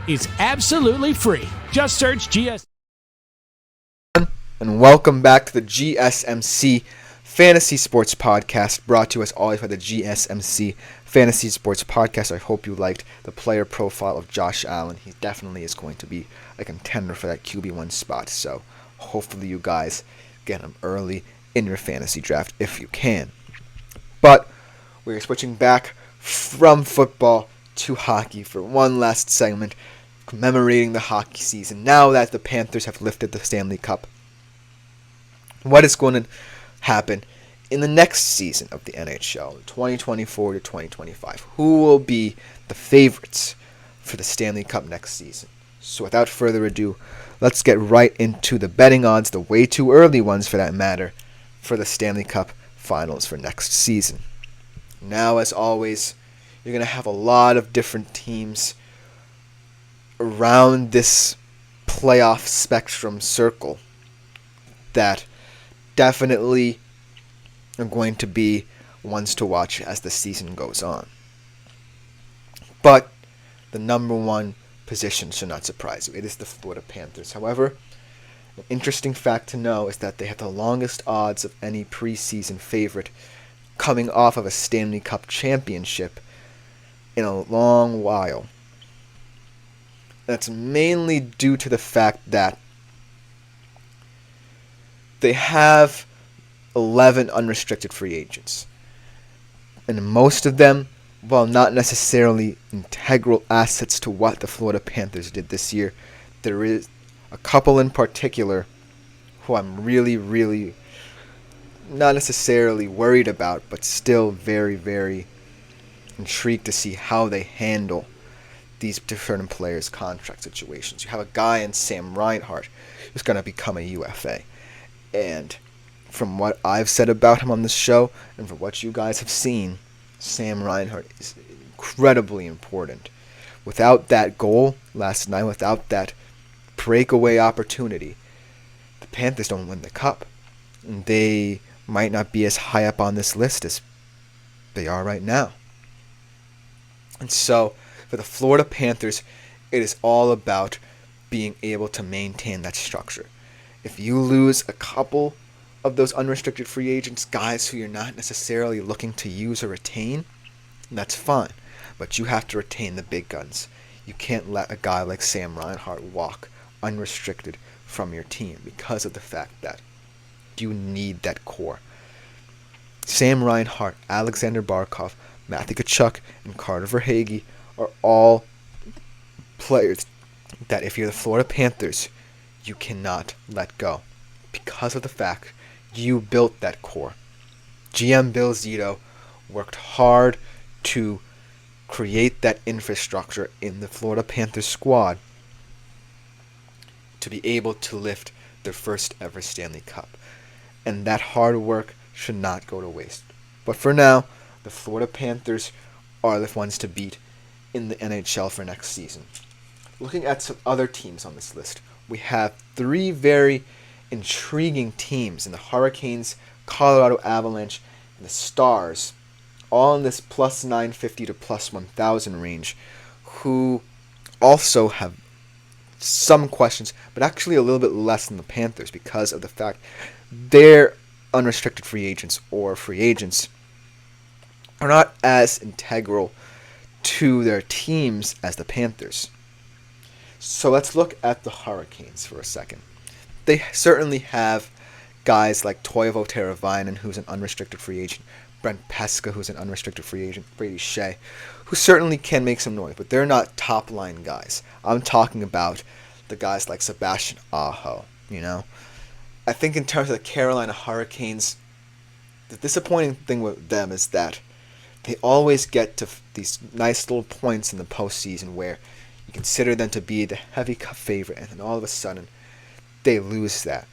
is absolutely free. Just search GS. And welcome back to the GSMC Fantasy Sports Podcast, brought to us always by the GSMC Fantasy Sports Podcast. I hope you liked the player profile of Josh Allen. He definitely is going to be a contender for that QB1 spot, so hopefully you guys get him early in your fantasy draft if you can. But we're switching back from football to hockey for one last segment, commemorating the hockey season now that the Panthers have lifted the Stanley Cup. What is going to happen in the next season of the NHL, 2024 to 2025? Who will be the favorites for the Stanley Cup next season? So without further ado, let's get right into the betting odds, the way too early ones for that matter, for the Stanley Cup Finals for next season. Now, as always, you're going to have a lot of different teams around this playoff spectrum circle that definitely are going to be ones to watch as the season goes on. But the number one position should not surprise you. It is the Florida Panthers. However, an interesting fact to know is that they have the longest odds of any preseason favorite coming off of a Stanley Cup championship in a long while. That's mainly due to the fact that they have 11 unrestricted free agents. And most of them, while not necessarily integral assets to what the Florida Panthers did this year, there is a couple in particular who I'm really not necessarily worried about, but still very intrigued to see how they handle these different players' contract situations. You have a guy in Sam Reinhart who's going to become a UFA. And from what I've said about him on this show, and from what you guys have seen, Sam Reinhart is incredibly important. Without that goal last night, without that breakaway opportunity, the Panthers don't win the Cup. And they might not be as high up on this list as they are right now. And so, for the Florida Panthers, it is all about being able to maintain that structure. If you lose a couple of those unrestricted free agents, guys who you're not necessarily looking to use or retain, that's fine. But you have to retain the big guns. You can't let a guy like Sam Reinhart walk unrestricted from your team because of the fact that you need that core. Sam Reinhart, Alexander Barkov, Matthew Tkachuk, and Carter Verhaeghe are all players that if you're the Florida Panthers, you cannot let go because of the fact you built that core. GM Bill Zito worked hard to create that infrastructure in the Florida Panthers squad to be able to lift their first ever Stanley Cup. And that hard work should not go to waste. But for now, the Florida Panthers are the ones to beat in the NHL for next season. Looking at some other teams on this list, we have three very intriguing teams in the Hurricanes, Colorado Avalanche, and the Stars, all in this plus 950 to plus 1,000 range, who also have some questions, but actually a little bit less than the Panthers because of the fact their unrestricted free agents or free agents are not as integral to their teams as the Panthers. So let's look at the Hurricanes for a second. They certainly have guys like Toivo Teravainen, who's an unrestricted free agent, Brent Pesca, who's an unrestricted free agent, Brady Shea, who certainly can make some noise, but they're not top-line guys. I'm talking about the guys like Sebastian Aho, I think in terms of the Carolina Hurricanes, the disappointing thing with them is that they always get to these nice little points in the postseason where you consider them to be the heavy cup favorite, and then all of a sudden, they lose that.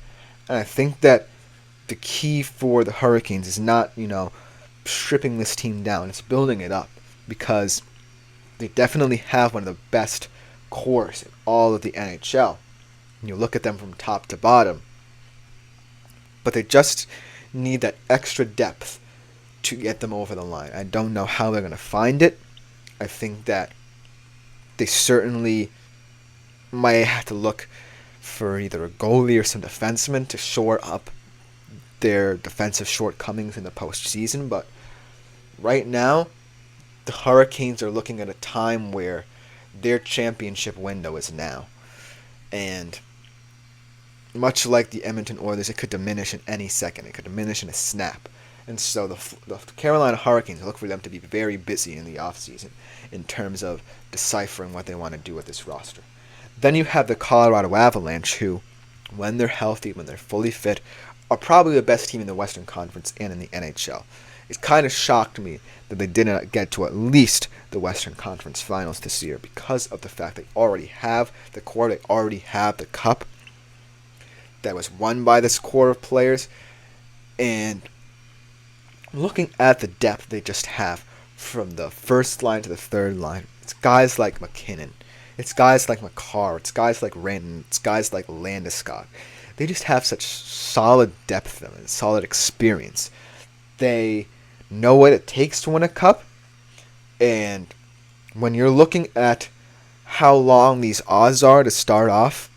And I think that the key for the Hurricanes is not, stripping this team down. It's building it up because they definitely have one of the best cores in all of the NHL. And you look at them from top to bottom. But they just need that extra depth to get them over the line. I don't know how they're going to find it. I think that they certainly might have to look for either a goalie or some defensemen to shore up their defensive shortcomings in the postseason. But right now, the Hurricanes are looking at a time where their championship window is now. And much like the Edmonton Oilers, it could diminish in any second. It could diminish in a snap. And so the Carolina Hurricanes, look for them to be very busy in the offseason in terms of deciphering what they want to do with this roster. Then you have the Colorado Avalanche, who, when they're healthy, when they're fully fit, are probably the best team in the Western Conference and in the NHL. It kind of shocked me that they didn't get to at least the Western Conference Finals this year because of the fact they already have the core, they already have the cup that was won by this core of players. And looking at the depth they just have from the first line to the third line, it's guys like McKinnon, it's guys like McCarr, it's guys like Ranton, it's guys like Landeskog. They just have such solid depth to them and solid experience. They know what it takes to win a cup, and when you're looking at how long these odds are to start off,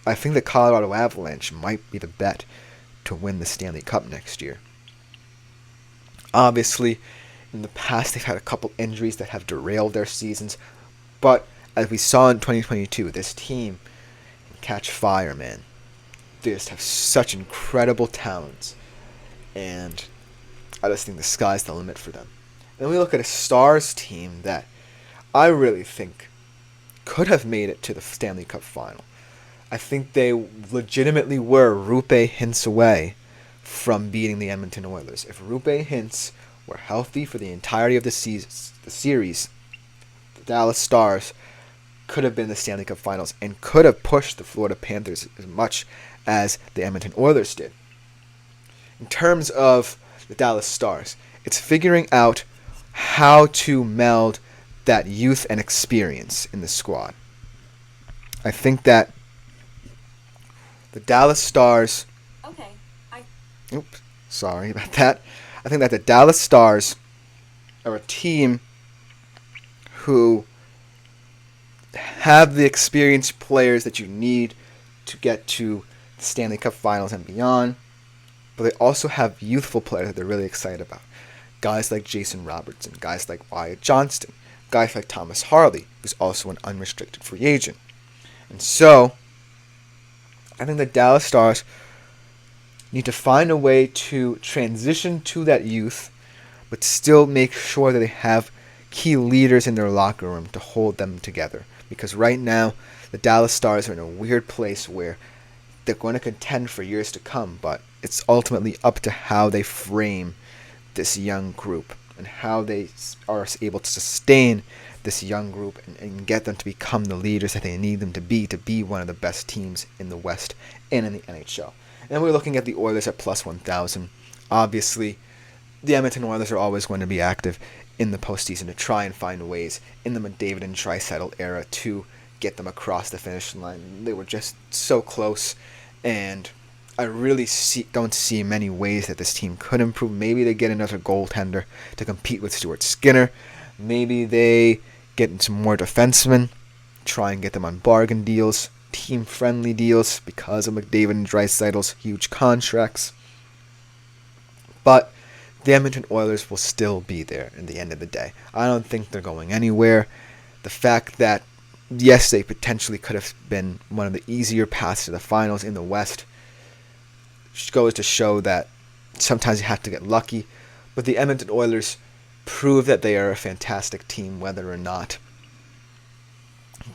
I think the Colorado Avalanche might be the bet to win the Stanley Cup next year. Obviously, in the past, they've had a couple injuries that have derailed their seasons. But as we saw in 2022, this team can catch fire, man. They just have such incredible talents. And I just think the sky's the limit for them. Then we look at a Stars team that I really think could have made it to the Stanley Cup final. I think they legitimately were Rupe Hintz away from beating the Edmonton Oilers. If Rupe Hintz were healthy for the entirety of the series, the Dallas Stars could have been in the Stanley Cup Finals and could have pushed the Florida Panthers as much as the Edmonton Oilers did. In terms of the Dallas Stars, it's figuring out how to meld that youth and experience in the squad. I think that the Dallas Stars... Oops, sorry about that. I think that the Dallas Stars are a team who have the experienced players that you need to get to the Stanley Cup Finals and beyond, but they also have youthful players that they're really excited about. Guys like Jason Robertson, guys like Wyatt Johnston, guys like Thomas Harley, who's also an unrestricted free agent. And so, I think the Dallas Stars need to find a way to transition to that youth, but still make sure that they have key leaders in their locker room to hold them together. Because right now, the Dallas Stars are in a weird place where they're going to contend for years to come, but it's ultimately up to how they frame this young group and how they are able to sustain this young group and get them to become the leaders that they need them to be one of the best teams in the West and in the NHL. And we're looking at the Oilers at plus 1,000. Obviously, the Edmonton Oilers are always going to be active in the postseason to try and find ways in the McDavid and Draisaitl era to get them across the finish line. They were just so close, and I really don't see many ways that this team could improve. Maybe they get another goaltender to compete with Stuart Skinner. Maybe they get some more defensemen, try and get them on bargain deals, team-friendly deals because of McDavid and Draisaitl's huge contracts. But the Edmonton Oilers will still be there in the end of the day. I don't think they're going anywhere. The fact that, yes, they potentially could have been one of the easier paths to the finals in the West goes to show that sometimes you have to get lucky. But the Edmonton Oilers prove that they are a fantastic team whether or not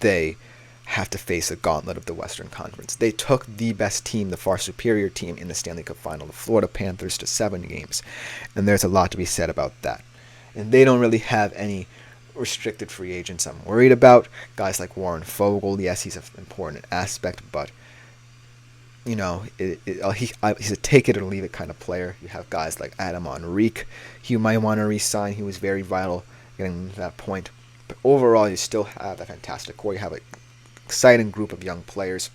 they have to face the gauntlet of the Western Conference. They took the best team, the far superior team in the Stanley Cup Final, the Florida Panthers, to 7 games. And there's a lot to be said about that. And they don't really have any restricted free agents I'm worried about. Guys like Warren Fogle, yes, he's an important aspect, but you know, he's a take it or leave it kind of player. You have guys like Adam Henrique, who you might want to re-sign. He was very vital getting to that point. But overall, you still have a fantastic core. You have an exciting group of young players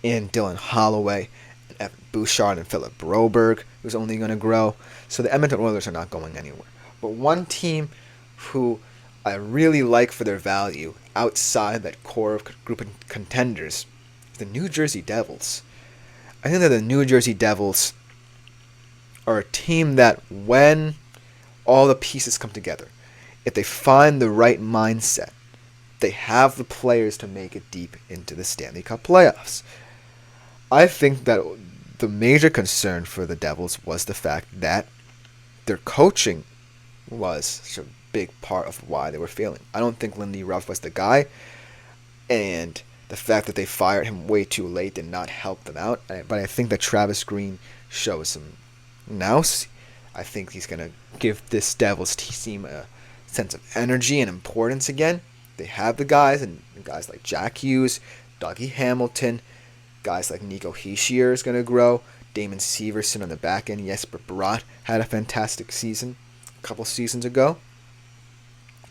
in Dylan Holloway, and Evan Bouchard, and Philip Broberg, who's only going to grow. So the Edmonton Oilers are not going anywhere. But one team who I really like for their value outside that core of group of contenders, the New Jersey Devils. I think that the New Jersey Devils are a team that when all the pieces come together, if they find the right mindset, they have the players to make it deep into the Stanley Cup playoffs. I think that the major concern for the Devils was the fact that their coaching was such a big part of why they were failing. I don't think Lindy Ruff was the guy, and the fact that they fired him way too late did not help them out. But I think that Travis Green shows some nous. I think he's going to give this Devils team a sense of energy and importance again. They have the guys, and guys like Jack Hughes, Dougie Hamilton, guys like Nico Hischier is going to grow. Damon Severson on the back end. Jesper Bratt had a fantastic season a couple seasons ago.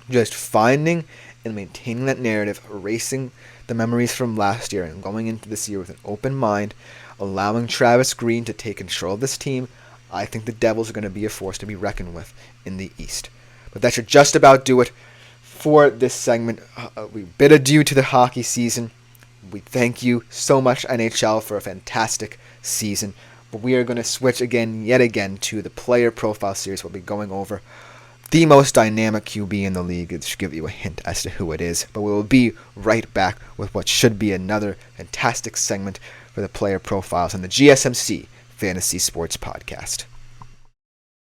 Just finding and maintaining that narrative, erasing the memories from last year and going into this year with an open mind, allowing Travis Green to take control of this team. I think the Devils are going to be a force to be reckoned with in the East. But that should just about do it for this segment. We bid adieu to the hockey season. We thank you so much, NHL, for a fantastic season. But we are going to switch yet again, to the player profile series. We'll be going over the most dynamic QB in the league. It should give you a hint as to who it is. But we will be right back with what should be another fantastic segment for the player profiles on the GSMC Fantasy Sports Podcast.